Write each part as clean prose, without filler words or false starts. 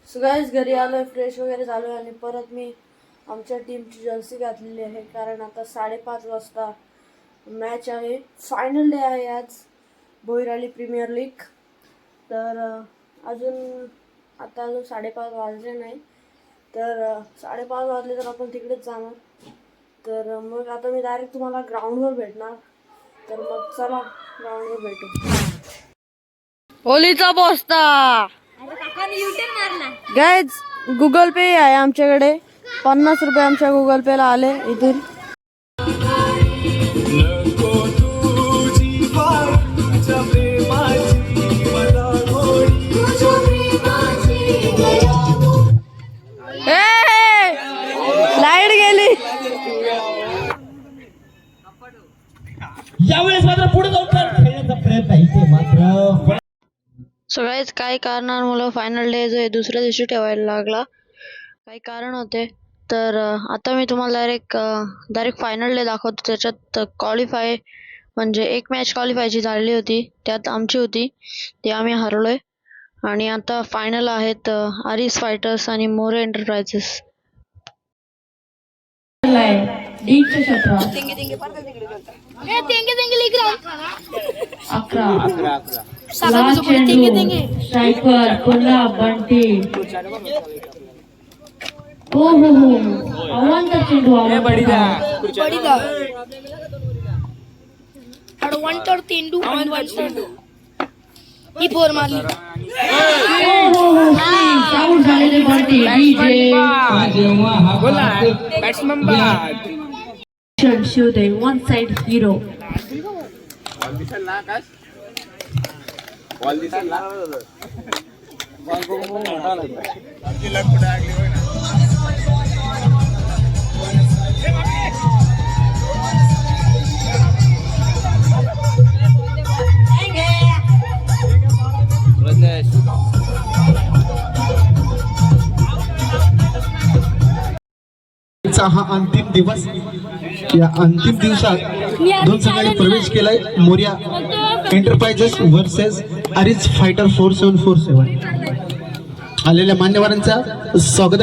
So guys घरी आलोय, fresh वगैरे झालोय आणि परत मी आमच्या टीमची जर्सी घातलेली आहे, कारण आता 5:30 वाजता मॅच आहे. फायनल डे आहे आज भोईराली प्रीमियर लीग. तर अजून 5:30 वाजले नाही, तर 5:30 वाजले तर आपण तिकडेच जाणार. तर मग आता मी डायरेक्ट तुम्हाला ग्राउंडवर भेटणार. तर मग चला ग्राउंडवर भेटू. होलीचा पोस्ता गाइज, गुगल पे आहे आमच्याकडे. 50 रुपये आमच्या गुगल पेला आले इथून. लाईट गेली. यावेळेस मात्र पुढे जाऊन खेळण्याचा प्रयत्न इथे मात्र. सो गाइज, काही कारणामुळे फायनल डे जो आहे दुसऱ्या दिवशी ठेवायला लागला. काही कारण होते. तर आता मी तुम्हाला डायरेक्ट फायनल डे दाखवतो. त्याच्यात क्वालिफाय म्हणजे एक मॅच क्वालिफायची झाली होती, त्यात आमची होती, ती आम्ही हरलोय. आणि आता फायनल आहेत आरिस फायटर्स आणि मोरे एंटरप्राइजेस. स्ट्रायकर पुन्हा बंटी. हो आव्हानचा चेंडू ही फोर मारली. आउट झालेले Bunty. Shivdev one side hero. हा अंतिम दिवस. या अंतिम दिवसात 2 संघांनी प्रवेश केलाय. Moriya enterprises versus Aris fighter 4747. आलेल्या मान्यवरांचा स्वागत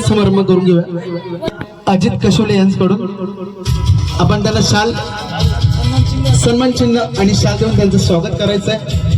समारंभ करून घेऊया. अजित कशोले यांच्याकडून आपण त्यांना शाल, सन्मान चिन्ह आणि शाल देऊन त्यांचं स्वागत करायचं आहे.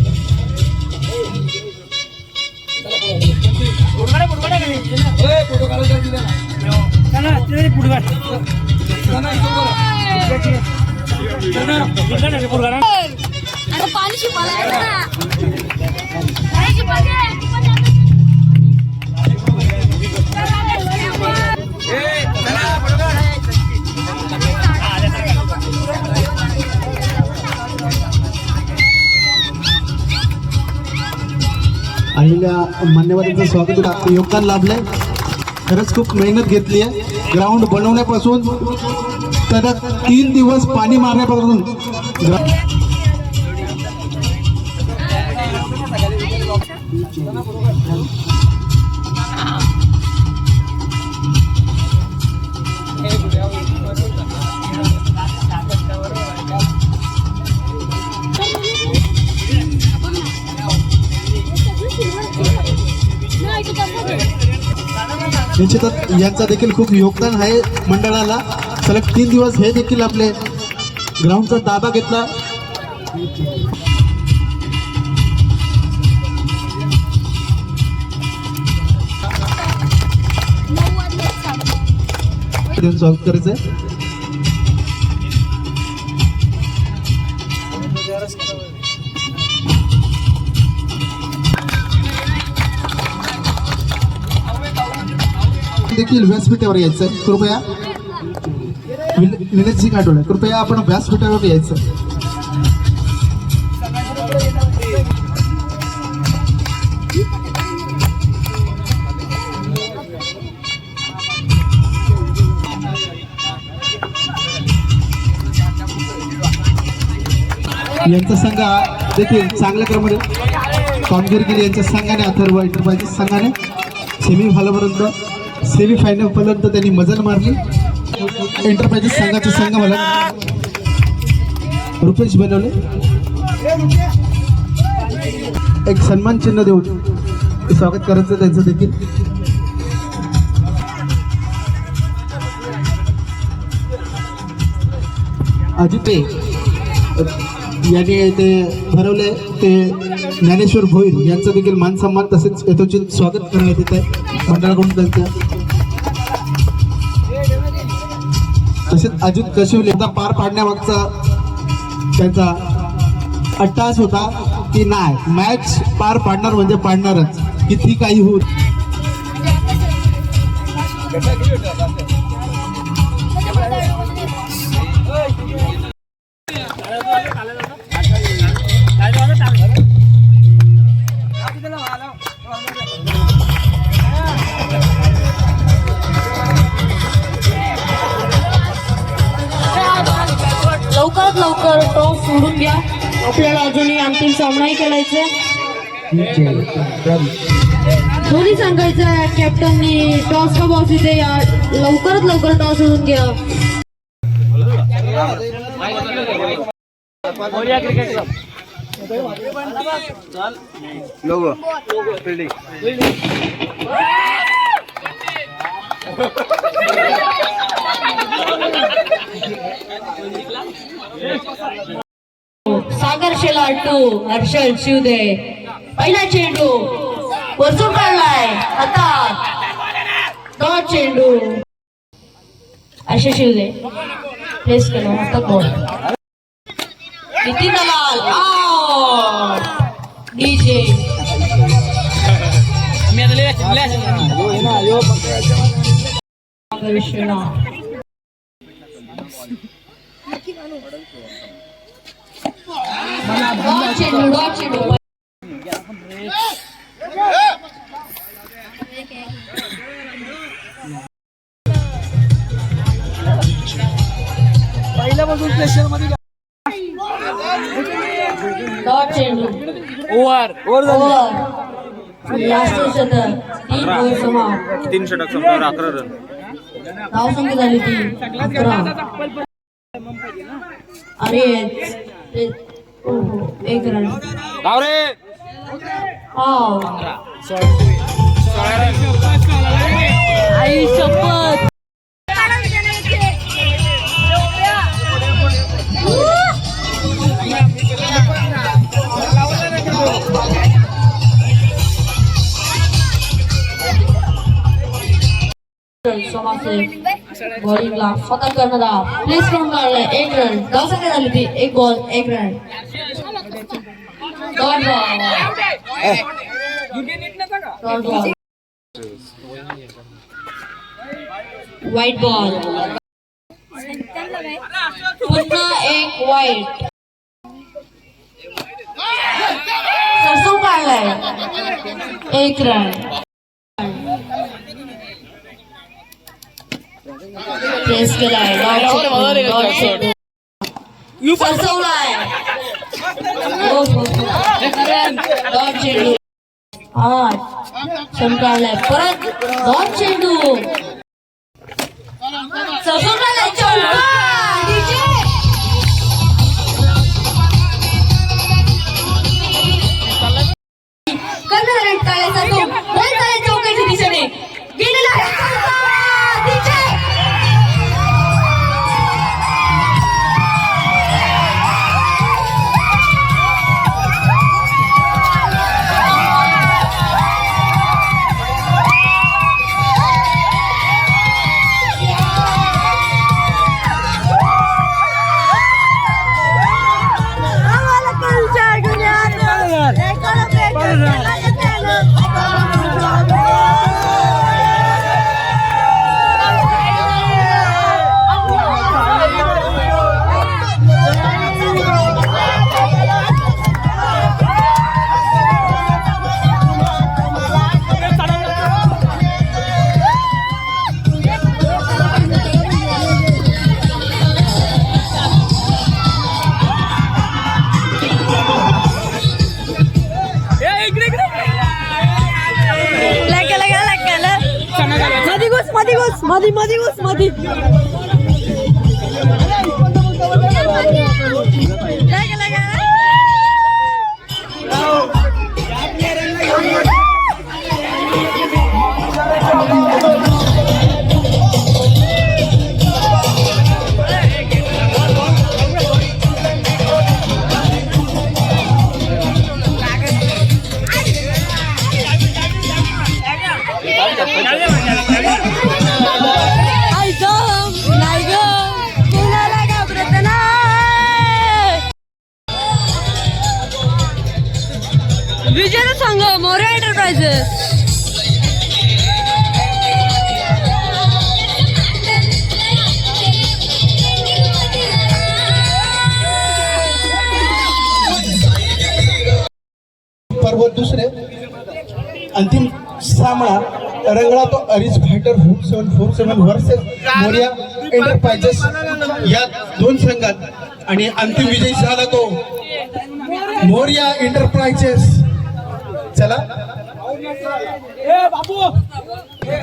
आलेल्या मान्यवरांचं स्वागत, योगदान लाभलंय. खरंच खूप मेहनत घेतली आहे. ग्राउंड बनवण्यापासून तर 3 दिवस पाणी मारण्यापासून निश्चितच यांचा देखील खूप योगदान आहे मंडळाला. सलग 3 दिवस हे देखील आपले ग्राउंडचा ताबा घेतला. स्वागत करायचंय. देखील व्यासपीठावर यायचं कृपया. निलेशजी काटोळे कृपया आपण व्यासपीठावर यायचं. यांचा संघ देखील चांगल्या क्रमाने कामगिरी केली. यांच्या संघाने अथर्व एंटरप्राइजेस संघाने सेमी फायनल पर्यंत त्यांनी मजल मारली. एंटरप्राइजेस संघाचे संघ मला रुपेश बनवले. एक सन्मान चिन्ह देऊन स्वागत करायचं त्यांचं देखील. अजिते यांनी ते भरवले ते ज्ञानेश्वर भोईर यांचं देखील मान सन्मान तसेच यथोचित स्वागत करण्यात येत आहे मंडळाकडून त्यांचं. तसेच अजित कशिवले आता पार पाडण्यामागचा त्यांचा अट्टास होता की नाही मॅच पार पाडणार म्हणजे पाडणारच किती काही होत. लवकरात लवकर टॉस सोडून घ्या. आपल्याला अजूनही अंतिम सामनाही खेळायचा. दोन्ही सांगायचं कॅप्टननी टॉस का बॉस इथे या. लवकरात लवकर टॉस सोडून घ्या. सागर शेलार टू हर्षल शिवदे. पहिला चेंडू वरचून काढलाय हातात. डॉट चेंडू हर्षल शिवदे प्लेस केला हातात बॉल. नितीन दलाल आउट. डीजे सागर शेलार डॉट चेंडू. पहिल्यापासून प्रेशर मध्ये डॉट चेंडू. ओव्हर लास्ट षटक. 3 ओव्हर समाप्त. 3 षटक संपल्यावर 11 रन. धावसंख्या झाली 11. अरे ओहो 1 रन. आई शपथ. बॉलिंगला फतक करणारा प्लेस करून काढलाय. 1 रन. धावसंख्या झाली ती 1 बॉल 1 रन. Dot ball. वाईट बॉल. पुन्हा एक वाईट. सरसों काढलाय 1 रन. प्रेस केलाय. डॉट चेंडू सरसवलाय. डॉट चेंडू 8 षटक काढलाय. परत डॉट चेंडू सरसवलाय. कर्णधार टाळायचा तो चौकाच्या दिशेने गेलेला आहे. मधी विजय सांग मोरे एंटरप्राइजेस पर्व दुसरे अंतिम सामना रंगला तो Aris fighter 747 versus Moriya enterprises या दोन संघात आणि अंतिम विजयी झाला तो मोरिया एंटरप्राइजेस. चला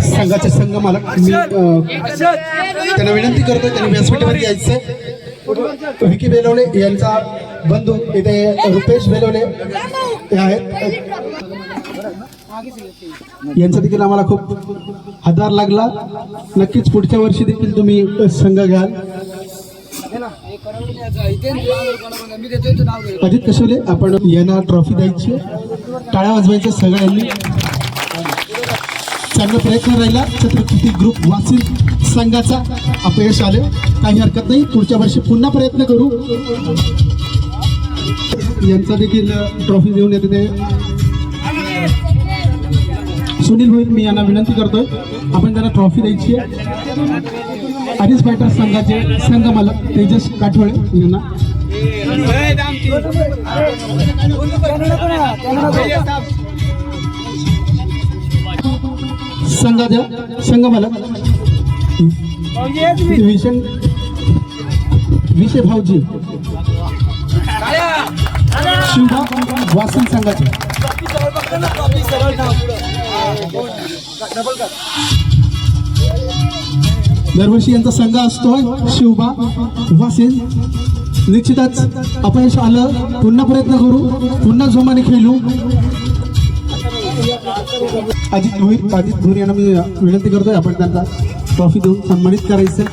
संघाचे संघ मालक मी त्यांना विनंती करतो त्यांनी व्यासपीठावर यायचं. विकी बेलवले यांचा बंधू इथे रुपेश बेलवले हे आहेत. यांचा देखील आम्हाला खूप हातभार लागला. नक्कीच पुढच्या वर्षी देखील तुम्ही संघ घ्याल. अजित कशोले आपण यांना ट्रॉफी द्यायची, टाळ्या वाजवायच्या सगळ्यांनी. चांगला प्रयत्न राहिला. छत्रपती ग्रुप वासिल संघाचा अपयश आले, काही हरकत नाही, पुढच्या वर्षी पुन्हा प्रयत्न करू. यांचा देखील ट्रॉफी देऊन येते ते सुनील भोईर. मी यांना विनंती करतोय आपण त्यांना ट्रॉफी द्यायची आहे. अरिस फायटर संघाचे संघ मालक तेजस काठोळे यांना संघाच्या संघ मालक विषय भाऊजी शिवभा वासन संघाचे दरवर्षी यांचा संघ असतोय शिवबा वासिन. निश्चितच अपयश आलं, पुन्हा प्रयत्न करू, पुन्हा जोमाने खेळू. अजित भोईर यांना मी विनंती करतोय आपण त्यांचा ट्रॉफी देऊन सन्मानित करायचं.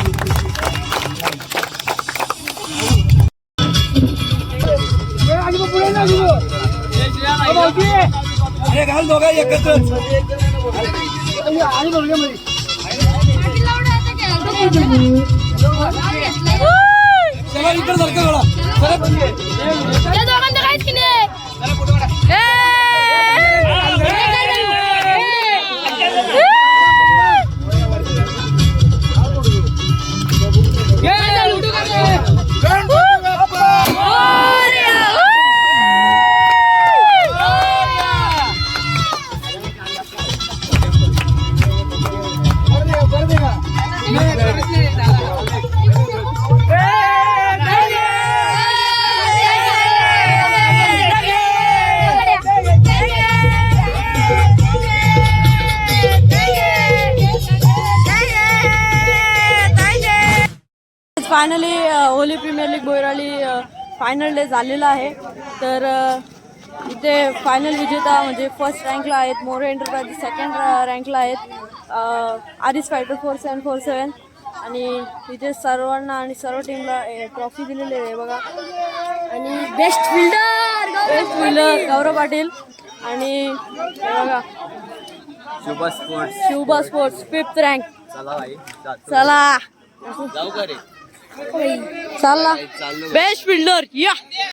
Finally Holi premier league Boirali final day झालेला आहे. तर इथे फायनल विजेता म्हणजे फर्स्ट रँकला आहेत मोरे एंटरप्राइजेस, सेकंड रँकला आहेत आरिस फायटर 4747 आणि इथे सर्वांना आणि सर्व टीमला ट्रॉफी दिलेली आहे बघा. आणि बेस्ट फिल्डर गौरव पाटील आणि बघा शिवबा स्पोर्ट्स 5th रँक. चला चला बेस्ट फिल्डर या.